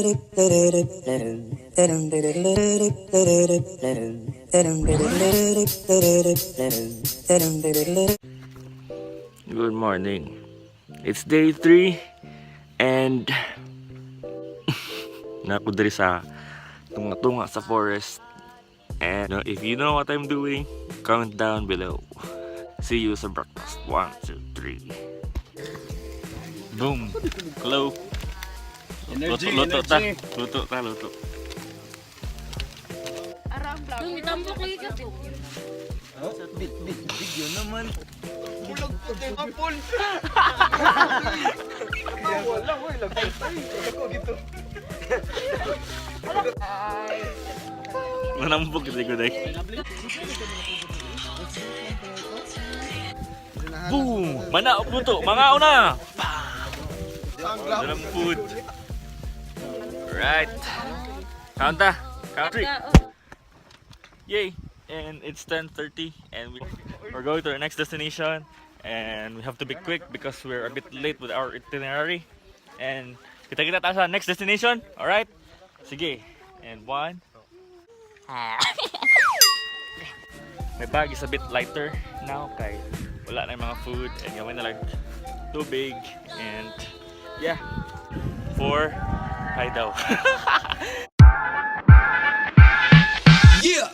Good morning. It's day 3 and naku diri sa tunga-tunga sa forest. And if you know what I'm doing, comment down below. See you sa breakfast. 1, 2, 3. Boom. Hello. Energy, Luto ta. Luto. Tambok lagi ka po. Video naman. Bulag ko din ang pool. Wala ko ilagay. Ako gitu. Manambog kasi ko dahil. Boom! Mana luto, mga una! Dalam food. Right. Count ta. Count 3. Yay! And it's 10:30 and we're going to our next destination and we have to be quick because we're a bit late with our itinerary. And kita-kita tayo sa next destination. Alright? Sige. And 1. My bag is a bit lighter now kay wala na yung mga food and gamay na lang tubig and yeah. 4. Hi daw. Yeah.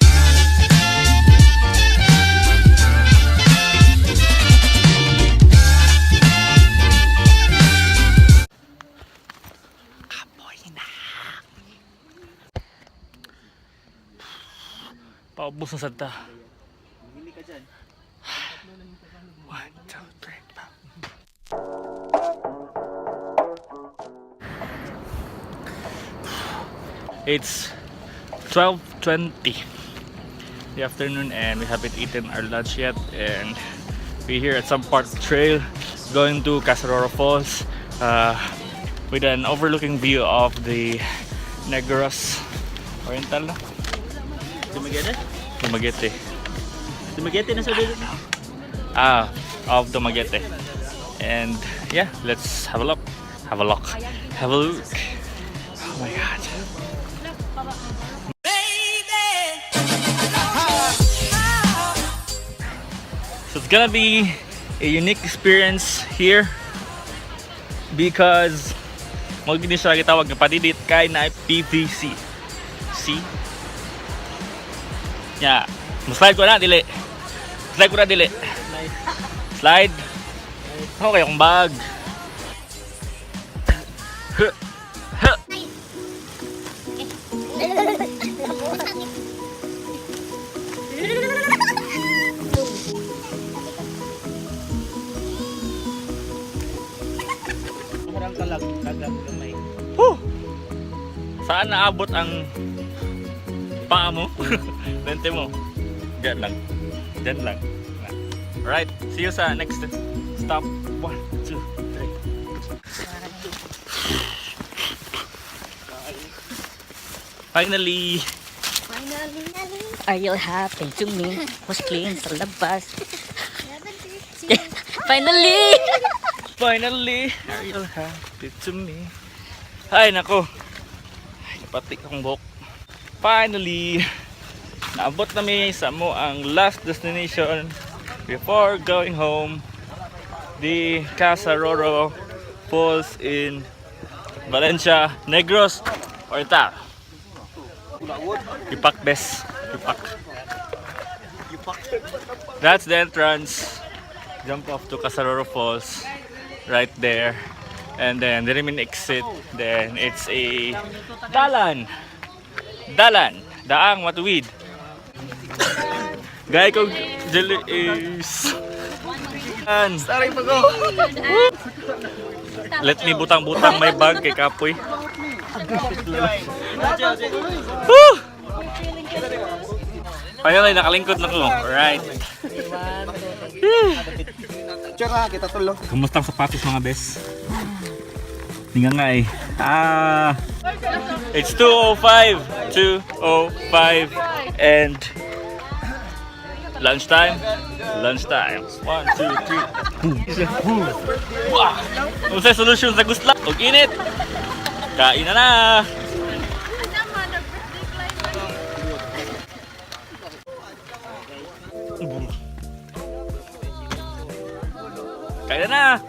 Paubos na sadta. Hindi ka dyan. 1, 2, 3, 4. It's 12:20 the afternoon and we haven't eaten our lunch yet and we're here at some part of the trail going to Casaroro Falls with an overlooking view of the Negros Oriental na? Dumaguete na sa dito. Of Dumaguete. And yeah, let's have a look. Oh my god. So it's gonna be a unique experience here because magiging siya gitawag na padidit kay na PVC. See? Yeah. Slide ko na dili. Slide. Okay, yung bag. Saan naabot ang paa mo? Lente mo. Diyan lang. Alright, see you sa next stop. 1, 2, 3. Finally! Are you happy to me? Was clean sa labas. Finally! Are you happy to me? Ay, nako. Patik ang buhok. Finally! Naabot namin sa mo ang last destination before going home. The Casaroro Falls in Valencia, Negros Oriental. Ipak bes. Ipak. That's the entrance. Jump off to Casaroro Falls right there. And then the remaining exit. Then it's a dalan. Daang matuwid. Gaya ko jelly is Sorry pa go. let me butang-butang may bag kay Kapoy. Finally, nakalingkod na ko. Alright. Tsaka kita tulo. Kumusta ang sapatos mga bes? Hindi nga eh. It's 2:05 and lunchtime. 1, 2, 3. Wow! Kung sa solution sa gusla, huwag init. Kain na na! Kaya na!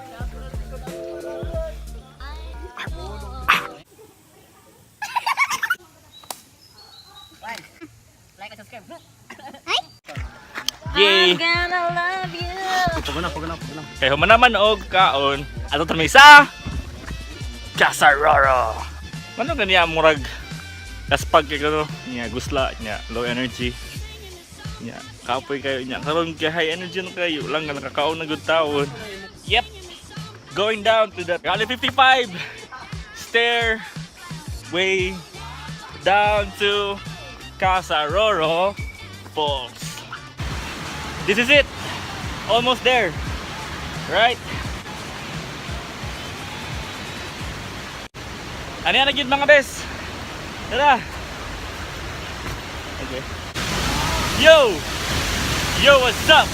Like and subscribe. Yay! I'm gonna love you. Pagana. Kaya humanaman og kaon. Ato tami sa Casaroro. Ano kaniya murag kaspag kay kuno niya gusla niya low energy. Niya kapoy kayo niya karon kay high energy no kayo lang nga nakakaon na good taon. Yep. Going down to the Rally 55 stairway down to Casaroro Falls. This is it. Almost there. Right? Ano yan nagyan mga bes? Tara! Okay. Yo! Yo, what's up?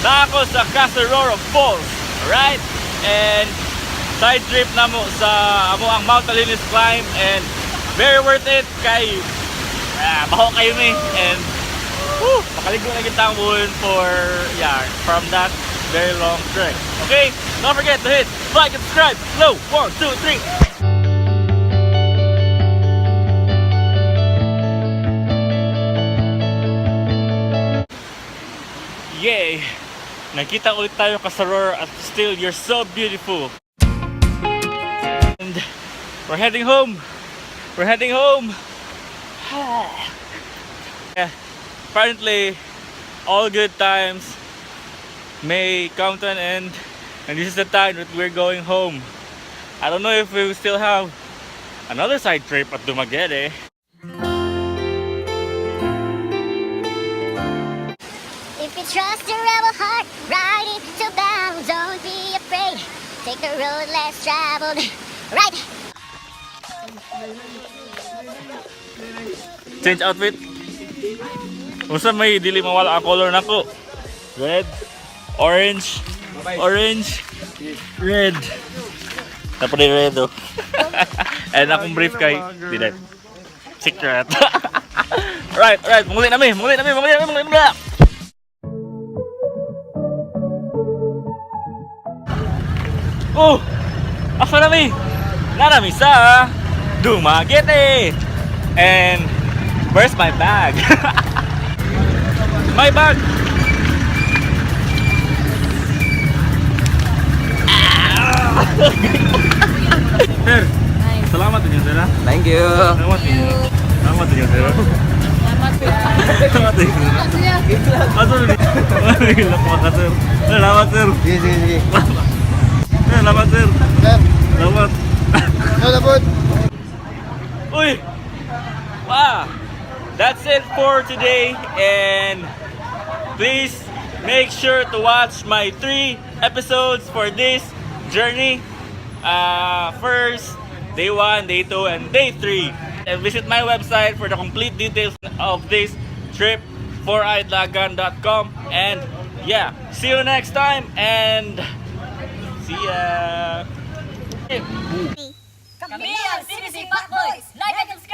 Nako sa Casaroro Falls. Alright? And side trip na mo sa amo ang Mount Alinis climb and very worth it kay baho kayo mi and woo, makaligo na kita ang buwan for from that very long trek. Okay? Don't forget to hit like and subscribe. Slow! 1, 2, 3. Yay! Nakita ulit tayo Casaroro at still you're so beautiful. And we're heading home. We're heading home. Yeah, apparently all good times may come to an end and this is the time that we're going home. I don't know if we will still have another side trip at Dumaguete. If you trust your rebel heart, riding to battle, don't be afraid. Take the road less traveled, right? Change outfit. Unsa may dili mawala ang color nako? Red, orange, orange, red. Tapos ni red oh. And akong brief kay Didet. Secret. Right, muli na mi. Oh! Asa na mi? Narami sa Dumaguete. And where's my bag? My bag! Sir, salamat din sir. Thank you. Salamat din sir. Salamat din sir. Ato ni. Hilak mo sir. Salamat sir. Sige. Salamat sir. Salamat. Salamat. Uy! Wow! That's it for today and please make sure to watch my 3 episodes for this journey. First, day 1, day 2, and day 3. And visit my website for the complete details of this trip, foureyedlagan.com. And yeah, see you next time and see ya! Kami ang CBC Boys. Like and subscribe.